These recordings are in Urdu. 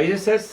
ISIS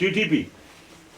TTP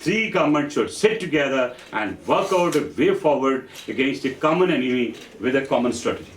three governments should sit together and work out a way forward against a common enemy with a common strategy.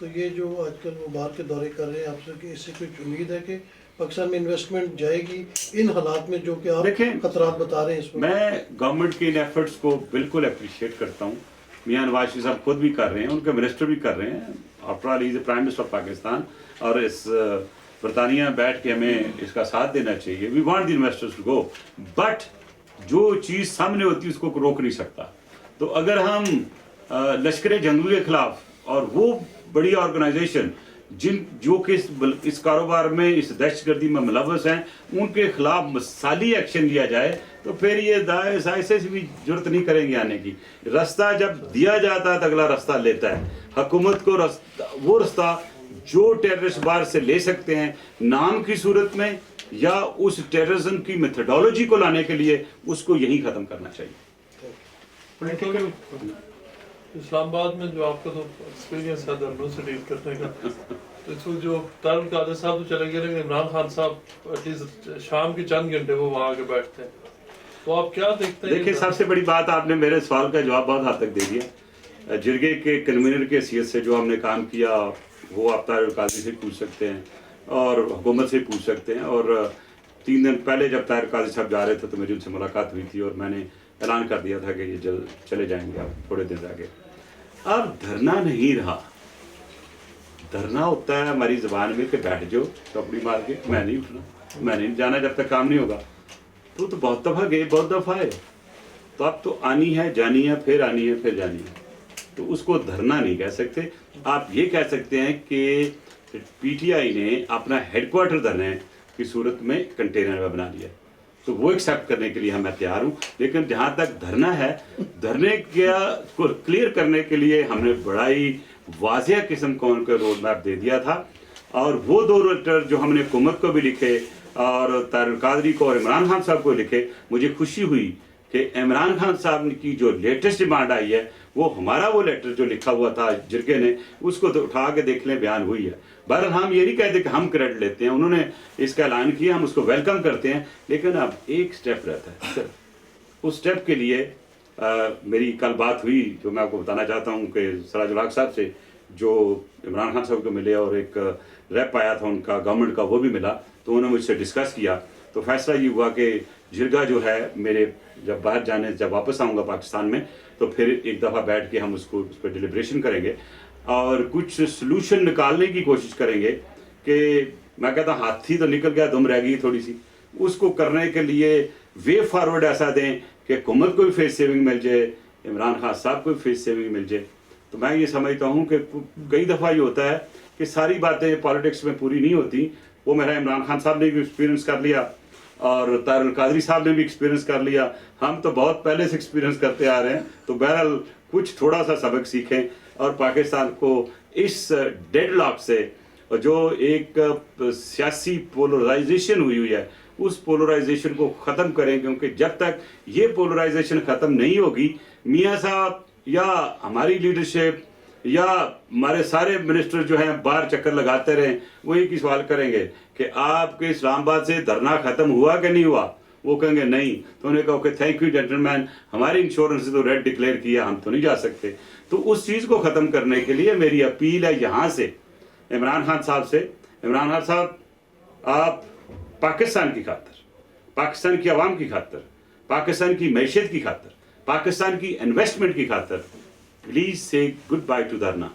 تو یہ جو آج کل وہ باہر کے دورے کر رہے ہیں آپ سے کہ اس سے کچھ امید ہے کہ پاکستان میں انویسٹمنٹ جائے گی ان حالات میں جو کہ آپ دیکھیں، خطرات بتا رہے ہیں اس میں؟ میں گورنمنٹ کے ان ایفرٹس کو بالکل اپریشیٹ کرتا ہوں. میاں نواز شریف صاحب خود بھی کر رہے ہیں, ان کے منسٹر بھی کر رہے ہیں. After all is a prime minister of Pakistan, اور اس برطانیہ بیٹھ کے ہمیں اس کا ساتھ دینا چاہیے. We want the investors to go, but جو چیز سامنے ہوتی ہے اس کو روک نہیں سکتا. تو اگر ہم لشکر جنگجو کے خلاف اور وہ بڑی آرگنائزیشن جو کہ اس کاروبار میں, اس دہشت گردی میں ملوث ہیں, ان کے خلاف مثالی ایکشن لیا جائے تو پھر یہ داعش ایسے سے بھی جرت نہیں کریں گے آنے کی. راستہ جب دیا جاتا ہے تو اگلا راستہ لیتا ہے. حکومت کو وہ راستہ جو ٹیررسٹ باہر سے لے سکتے ہیں نام کی صورت میں یا اس ٹیررزم کی میتھڈالوجی کو لانے کے لیے, اس کو یہی ختم کرنا چاہیے. اسلام آباد میں جو آپ کا تو ایکسپیرینس ہے دھرنوں سے ڈیل کرنے کا, تو اس وقت جو طاہر القادری صاحب تو چلے گئے, لیکن عمران خان صاحب ایٹ لیسٹ شام کے چند گھنٹے وہ وہاں آ کے بیٹھتے ہیں, تو آپ کیا دیکھتے ہیں؟ دیکھیں, سب سے بڑی بات آپ نے میرے سوال کا جواب بہت حد تک دے دیا. جرگے کے کنوینر کی حیثیت سے جو ہم نے کام کیا وہ آپ طاہر القادری سے پوچھ سکتے ہیں اور حکومت سے پوچھ سکتے ہیں. اور 3 دن پہلے جب طاہر القادری صاحب جا رہے تھے تو میری ان سے ملاقات ہوئی تھی اور میں نے اعلان کر دیا تھا کہ یہ جلد چلے جائیں گے آپ تھوڑے دن آگے. اب دھرنا نہیں رہا. دھرنا ہوتا ہے ہماری زبان میں کہ بیٹھ جاؤ چوپڑی مار کے, میں نہیں اٹھنا, میں نہیں جانا جب تک کام نہیں ہوگا. تو بہت دفعہ گئے, بہت دفعہ ہے, تو اب تو آنی ہے, جانی ہے, پھر آنی ہے, پھر جانی ہے. تو اس کو دھرنا نہیں کہہ سکتے. آپ یہ کہہ سکتے ہیں کہ پی ٹی آئی نے اپنا ہیڈ کوارٹر دھرنے کی صورت میں کنٹینر میں بنا لیا, تو وہ ایکسیپٹ کرنے کے لیے میں تیار ہوں. لیکن جہاں تک دھرنا ہے, دھرنے کو کلیئر کرنے کے لیے ہم نے بڑا ہی واضح قسم کا ان کا روڈ میپ دے دیا تھا. اور وہ 2 لیٹر جو ہم نے حکومت کو بھی لکھے اور طاہر القادری کو اور عمران خان صاحب کو لکھے, مجھے خوشی ہوئی کہ عمران خان صاحب کی جو لیٹسٹ ڈیمانڈ آئی ہے وہ ہمارا وہ لیٹر جو لکھا ہوا تھا جرگے نے, اس کو تو اٹھا کے دیکھ لیں, بیان ہوئی ہے. بہرحال ہم یہ نہیں کہتے کہ ہم کریڈٹ لیتے ہیں, انہوں نے اس کا اعلان کیا, ہم اس کو ویلکم کرتے ہیں. لیکن اب ایک سٹیپ رہتا ہے صرف. اس سٹیپ کے لیے میری کل بات ہوئی جو میں آپ کو بتانا چاہتا ہوں کہ سراج الحق صاحب سے جو عمران خان صاحب کو ملے, اور ایک ریپ آیا تھا ان کا گورنمنٹ کا, وہ بھی ملا. تو انہوں نے مجھ سے ڈسکس کیا, تو فیصلہ یہ ہوا کہ جرگہ جو ہے میرے جب باہر جانے جب واپس آؤں گا پاکستان میں, تو پھر ایک دفعہ بیٹھ کے ہم اس پہ ڈیلیبریشن کریں گے اور کچھ سلوشن نکالنے کی کوشش کریں گے. کہ میں کہتا ہوں ہاتھی تو نکل گیا, دم رہ گئی تھوڑی سی. اس کو کرنے کے لیے وے فارورڈ ایسا دیں کہ حکومت کو بھی فیس سیونگ مل جائے, عمران خان صاحب کو بھی فیس سیونگ مل جائے. تو میں یہ سمجھتا ہوں کہ کئی دفعہ یہ ہوتا ہے کہ ساری باتیں پالیٹکس میں پوری نہیں ہوتی. وہ میرا عمران خان صاحب نے بھی ایکسپیرینس کر لیا اور طاہر القادری صاحب نے بھی ایکسپیرینس کر لیا. ہم تو بہت پہلے سے ایکسپیرینس کرتے آ رہے ہیں. تو بہرحال کچھ تھوڑا سا سبق سیکھیں اور پاکستان کو اس ڈیڈ لاک سے, جو ایک سیاسی پولرائزیشن ہوئی ہے, اس پولرائزیشن کو ختم کریں. کیونکہ جب تک یہ پولرائزیشن ختم نہیں ہوگی, میاں صاحب یا ہماری لیڈرشپ یا ہمارے سارے منسٹر جو ہیں باہر چکر لگاتے رہیں, وہی کی سوال کریں گے کہ آپ کے اسلام آباد سے دھرنا ختم ہوا کہ نہیں ہوا. وہ کہیں گے نہیں. تو انہیں کہا کہ تھینک یو جنٹل مین, ہماری انشورنس سے تو ریڈ ڈکلیئر کیا, ہم تو نہیں جا سکتے. تو اس چیز کو ختم کرنے کے لیے میری اپیل ہے یہاں سے عمران خان صاحب سے, عمران خان صاحب آپ پاکستان کی خاطر, پاکستان کی عوام کی خاطر, پاکستان کی معیشت کی خاطر, پاکستان کی انویسٹمنٹ کی خاطر پلیز سے گڈ بائی ٹو دھرنا.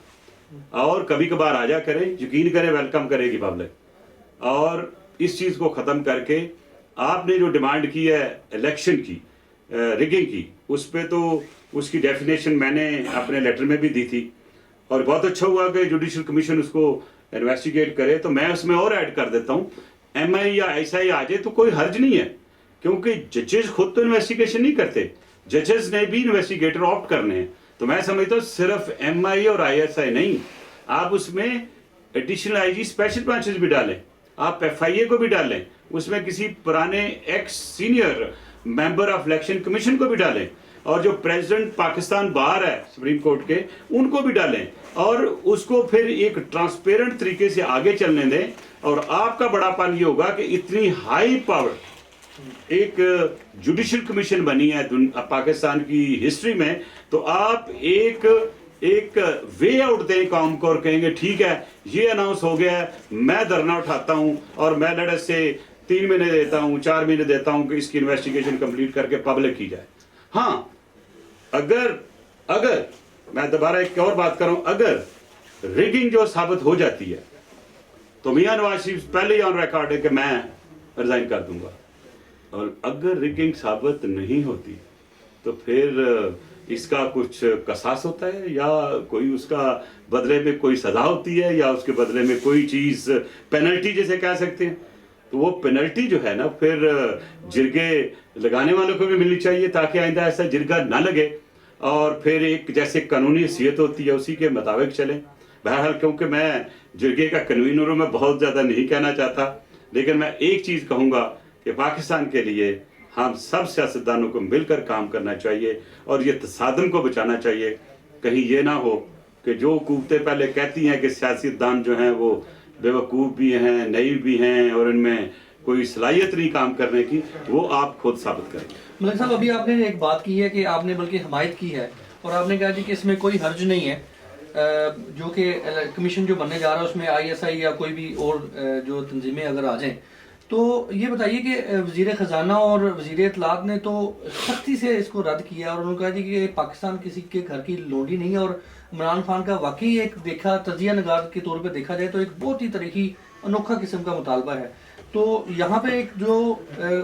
اور کبھی کبھار آ جا کریں, یقین کریں ویلکم کرے گی پبلک. اور اس چیز کو ختم کر کے آپ نے جو ڈیمانڈ کی ہے الیکشن کی ریگنگ کی, اس پہ تو اس کی ڈیفینیشن میں نے اپنے لیٹر میں بھی دی تھی. اور بہت اچھا ہوا کہ جوڈیشل کمیشن اس کو انویسٹیگیٹ کرے. تو میں اس میں اور ایڈ کر دیتا ہوں, ایم آئی یا ایس آئی آ جائے تو کوئی حرج نہیں ہے, کیونکہ ججز خود تو انویسٹیگیشن نہیں کرتے, ججز نے بھی انویسٹیگیٹر آپٹ کرنے ہیں. تو میں سمجھتا ہوں صرف ایم آئی اور آئی ایس آئی نہیں, آپ اس میں additional I G special branches بھی ڈالیں, آپ ایف آئی اے کو بھی ڈالیں, اس میں کسی پرانے x senior member of election commission کو بھی ڈالیں, اور جو پریزیڈنٹ پاکستان باہر ہے سپریم کورٹ کے ان کو بھی ڈالیں, اور اس کو پھر ایک ٹرانسپیرنٹ طریقے سے آگے چلنے دیں. اور آپ کا بڑا پن یہ ہوگا کہ اتنی ہائی پاور ایک جوڈیشل کمیشن بنی ہے پاکستان کی ہسٹری میں, تو آپ ایک ایک وے آؤٹ دیں کام کو اور کہیں گے ٹھیک ہے یہ اناؤنس ہو گیا ہے, میں دھرنا اٹھاتا ہوں اور میں لڑے سے 3 مہینے دیتا ہوں 4 مہینے دیتا ہوں کہ اس کی انویسٹیگیشن کمپلیٹ کر کے پبلک کی جائے. ہاں اگر میں دوبارہ ایک اور بات کروں, اگر ریگنگ جو ثابت ہو جاتی ہے تو میاں نواز شریف پہلے ہی آن ریکارڈ ہے کہ میں ریزائن کر دوں گا, اور اگر ریگنگ ثابت نہیں ہوتی تو پھر اس کا کچھ قصاص ہوتا ہے یا کوئی اس کا بدلے میں کوئی سزا ہوتی ہے یا اس کے بدلے میں کوئی چیز پینلٹی جیسے کہہ سکتے ہیں. تو وہ پینلٹی جو ہے نا پھر جرگے لگانے والوں کو بھی ملنی چاہیے تاکہ آئندہ ایسا جرگہ نہ لگے, اور پھر ایک جیسے قانونی حیثیت ہوتی ہے اسی کے مطابق چلیں. بہرحال کیونکہ میں جرگے کا کنوینر ہوں, میں بہت زیادہ نہیں کہنا چاہتا, لیکن میں ایک چیز کہوں گا کہ پاکستان کے لیے ہم سب سیاستدانوں کو مل کر کام کرنا چاہیے اور یہ تصادم کو بچانا چاہیے. کہیں یہ نہ ہو کہ جو قوتیں پہلے کہتی ہیں کہ سیاستدان جو ہیں وہ بے وقوف بھی ہیں, نئی بھی ہیں اور ان میں کوئی صلاحیت نہیں کام کرنے کی, وہ آپ خود ثابت کریں. ملک صاحب ابھی آپ نے ایک بات کی ہے کہ آپ نے بلکہ حمایت کی ہے اور آپ نے کہا جی کہ اس میں کوئی حرج نہیں ہے, جو کہ کمیشن جو بننے جا رہا ہے اس میں ISI یا کوئی بھی اور جو تنظیمیں اگر آ جائیں. تو یہ بتائیے کہ وزیر خزانہ اور وزیر اطلاعات نے تو سختی سے اس کو رد کیا اور انہوں نے کہا جی کہ پاکستان کسی کے گھر کی لونڈی نہیں ہے, اور عمران خان کا واقعی ایک دیکھا تجزیہ نگار کے طور پہ دیکھا جائے تو ایک بہت ہی تاریخی انوکھا قسم کا مطالبہ ہے. تو یہاں پہ ایک جو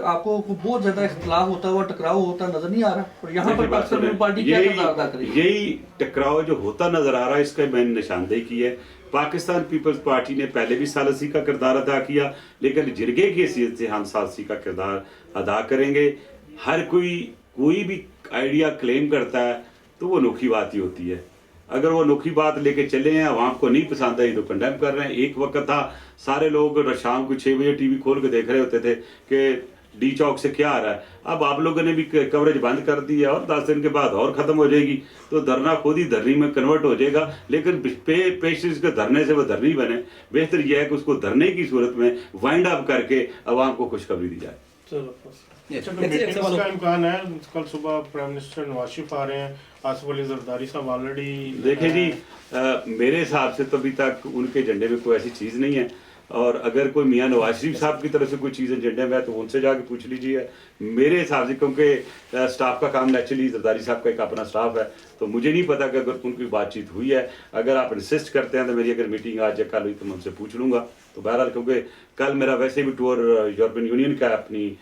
آپ کو بہت زیادہ اختلاف ہوتا ہوا ٹکراؤ ہوتا نظر نہیں آ رہا, اور یہاں پر پاکستان پیپلز پارٹی کیا کردار ادا کرے گی؟ یہی ٹکراؤ جو ہوتا نظر آ رہا ہے اس کا میں نے نشاندہی کی ہے. پاکستان پیپلز پارٹی نے پہلے بھی ثالثی کا کردار ادا کیا, لیکن جرگے کی حیثیت سے ہم ثالثی کا کردار ادا کریں گے. ہر کوئی بھی آئیڈیا کلیم کرتا ہے تو وہ انوکھی بات ہی ہوتی ہے. اگر وہ انوکھی بات لے کے چلے ہیں, عوام کو نہیں پسند آئی تو کنڈیم کر رہے ہیں. ایک وقت تھا سارے لوگ شام کو 6 بجے ٹی وی کھول کے دیکھ رہے ہوتے تھے کہ ڈی چوک سے کیا آ رہا ہے. اب آپ لوگوں نے بھی کوریج بند کر دی ہے اور 10 دن کے بعد اور ختم ہو جائے گی, تو دھرنا خود ہی دھرنی میں کنورٹ ہو جائے گا. لیکن پیشنس کے دھرنے سے وہ دھرنی بنے. بہتر یہ ہے کہ اس کو دھرنے کی صورت میں وائنڈ اپ کر کے عوام کو خوشخبری دی جائے. میٹنگز کا امکان ہے. کل صبح پرائم منسٹر نواز شریف آ رہے ہیں, آصف علی زرداری صاحب آلریڈی. دیکھیں جی, میرے حساب سے تو ابھی تک ان کے ایجنڈے میں کوئی ایسی چیز نہیں ہے, اور اگر کوئی میاں نواز شریف صاحب کی طرف سے کوئی چیز ایجنڈے میں ہے تو ان سے جا کے پوچھ لیجیے. میرے حساب سے کیونکہ اسٹاف کا کام نیچرلی زرداری صاحب کا ایک اپنا اسٹاف ہے, تو مجھے نہیں پتا کہ اگر ان کی بات چیت ہوئی ہے. اگر آپ انسسٹ کرتے ہیں تو میری اگر میٹنگ آج یا کل ہوئی تو میں ان سے پوچھ لوں گا. تو بہرحال کیونکہ کل میرا ویسے بھی ٹور یورپین یونین کا اپنی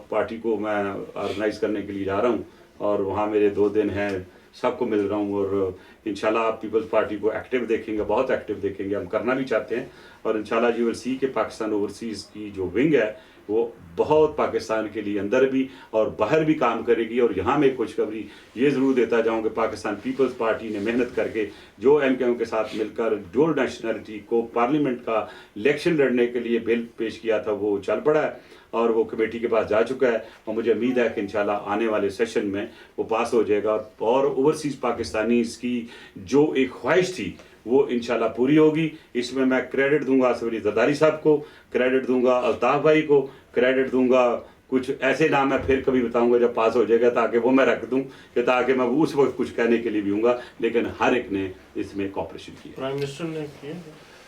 پارٹی کو میں آرگنائز کرنے کے لیے جا رہا ہوں, اور وہاں میرے 2 دن ہیں, سب کو مل رہا ہوں, اور انشاءاللہ آپ پیپلز پارٹی کو ایکٹیو دیکھیں گے, بہت ایکٹیو دیکھیں گے. ہم کرنا بھی چاہتے ہیں, اور انشاءاللہ یو ول سی کہ پاکستان اوورسیز کی جو ونگ ہے وہ بہت پاکستان کے لیے اندر بھی اور باہر بھی کام کرے گی. اور یہاں میں خوشخبری یہ ضرور دیتا جاؤں کہ پاکستان پیپلز پارٹی نے محنت کر کے جو MKO کے ساتھ مل کر ڈول نیشنلٹی کو پارلیمنٹ کا الیکشن لڑنے کے لیے بل پیش کیا تھا وہ چل پڑا ہے, اور وہ کمیٹی کے پاس جا چکا ہے, اور مجھے امید ہے کہ انشاءاللہ آنے والے سیشن میں وہ پاس ہو جائے گا. اور اوورسیز پاکستانیز کی جو ایک خواہش تھی وہ انشاءاللہ پوری ہوگی. اس میں کریڈٹ دوں گا آصف علی زرداری صاحب کو, کریڈٹ دوں گا الطاف بھائی کو, کریڈٹ دوں گا کچھ ایسے نام میں پھر کبھی بتاؤں گا جب پاس ہو جائے گا, تاکہ وہ میں رکھ دوں کہ تاکہ میں اس وقت کچھ کہنے کے لیے بھی ہوں گا. لیکن ہر ایک نے اس میں کوآپریشن کی. پرائم منسٹر نے کیا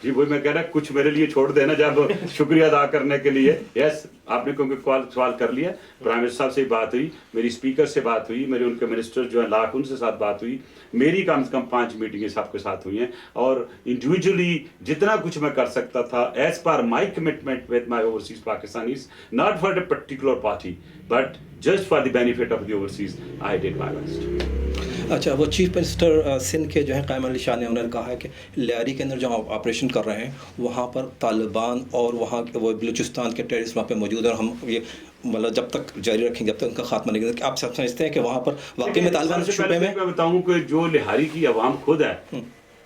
جی وہی میں کہہ رہا کچھ میرے لیے چھوڑ دینا جب شکریہ ادا کرنے کے لیے. یس آپ نے کیونکہ سوال کر لیا. پرائم منسٹر صاحب سے بات ہوئی, میری اسپیکر سے بات ہوئی, میرے ان کے منسٹر جو ہیں لاکھ ان سے ساتھ بات ہوئی, میری کم سے کم 5 میٹنگیں سب کے ساتھ ہوئی ہیں, اور انڈیویجولی جتنا کچھ میں کر سکتا تھا as per my commitment with my overseas Pakistanis, not for a particular party but just for the benefit of the overseas, I did my best. اچھا, وہ چیف منسٹر سندھ کے جو ہیں قائم علی شاہ نے انہوں نے کہا ہے کہ لیاری کے اندر جو آپریشن کر رہے ہیں وہاں پر طالبان اور وہاں وہ بلوچستان کے ٹیررسٹ وہاں پہ موجود ہیں, اور ہم یہ مطلب جب تک جاری رکھیں گے جب تک ان کا خاتمہ نہیں کریں. آپ سب سمجھتے ہیں کہ وہاں پر واقعی میں طالبان شبے میں؟ میں بتاؤں کہ جو لہاری کی عوام خود ہے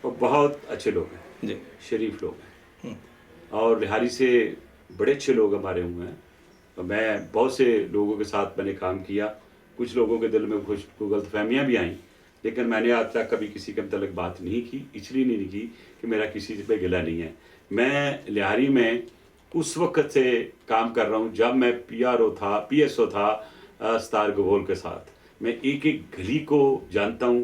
وہ بہت اچھے لوگ ہیں جی, شریف لوگ ہیں, اور لہاری سے بڑے اچھے لوگ ہمارے ہوئے ہیں. میں بہت سے لوگوں کے ساتھ میں نے کام کیا, کچھ لوگوں کے دل میں کچھ غلط فہمیاں بھی آئیں, لیکن میں نے آج تک کبھی کسی کے متعلق بات نہیں کی, اس لیے نہیں کی کہ میرا کسی پہ گلہ نہیں ہے. میں لہاری میں اس وقت سے کام کر رہا ہوں جب میں PSO تھا ستار گوول کے ساتھ. میں ایک ایک گلی کو جانتا ہوں,